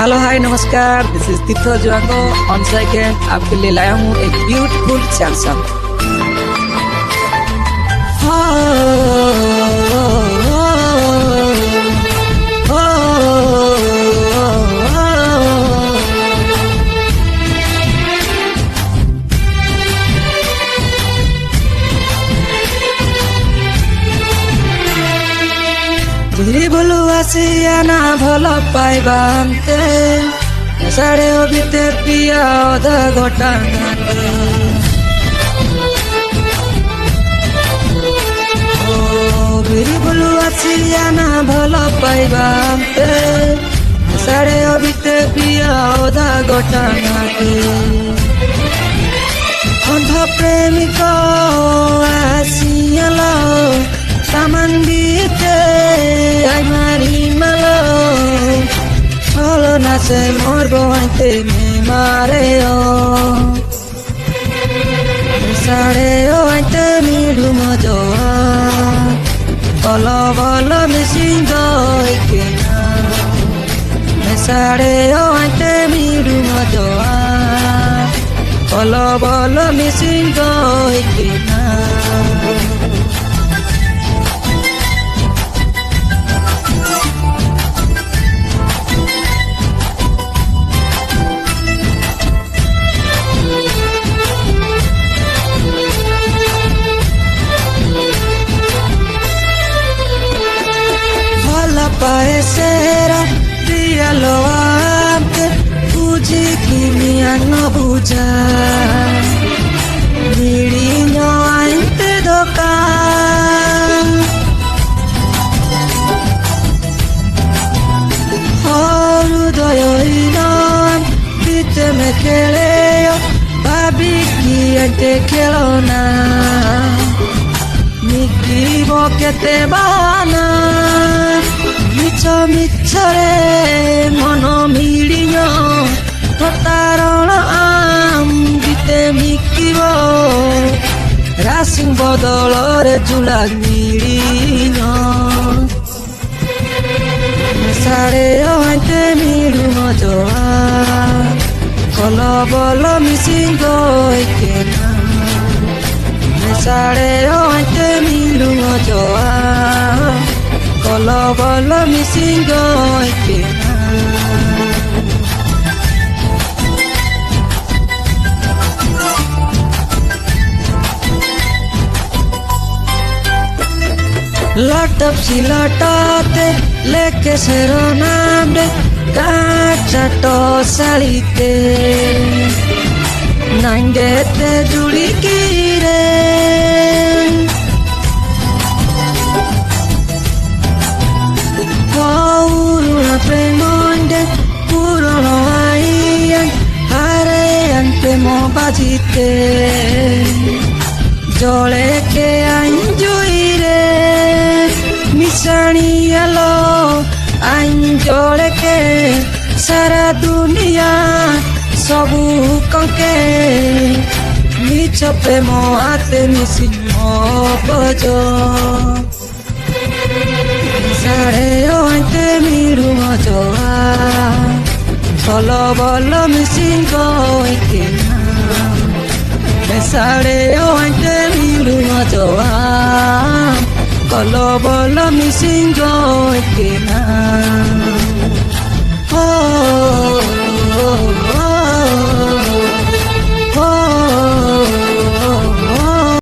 Hello hi नमस्कार, this is 𝐬𝐨𝐧𝐠 on second आपके लिए लाया हूँ एक ब्यूटीफुल सैमसंग। ধীরে বলু আসিয়া না ভালো পাইবান্তে সাড়ে অবিতে প্রিয়া অধা ঘটাঙ্গাতে ও ধীরে বলু আসিয়া না ভালো পাইবান্তে সাড়ে অবিতে প্রিয়া অধা ঘটাঙ্গাতে অন্ধ প্রেমিক আসিয়ালো Taman bite ay marimalo Solo nace morbo ante me mareo Me sareo ante mi rumo joa Bolo bolo me singo ikena Me sareo ante mi rumo joa Bolo bolo me singo ikena Parecerá día lo antes Fuji que mi no buja Niriño ainte doka Horu doyo inon Dite me keleo Babi ki ante kelona Miki boke te bana Micho michore mono miliño Totarono am dite mikibo Rasing bodolore julag miliño Mesareo ante mirumo joa Kolo bolo misingo ikena Mesareo ante mirumo joa Kolo bolo mi singo ikena Latap si latate leke seronamde Kachato salite Nangete jurikire Premonde puro no aian harean temo bajite jole ke anjuire misani alo anjole ke sara dunia sobu konke micho premo ate misimo bojo Sareo ante mirumo joa Solo bolo mi singo ikena Sareo ante mirumo joa Solo bolo mi singo ikena Oh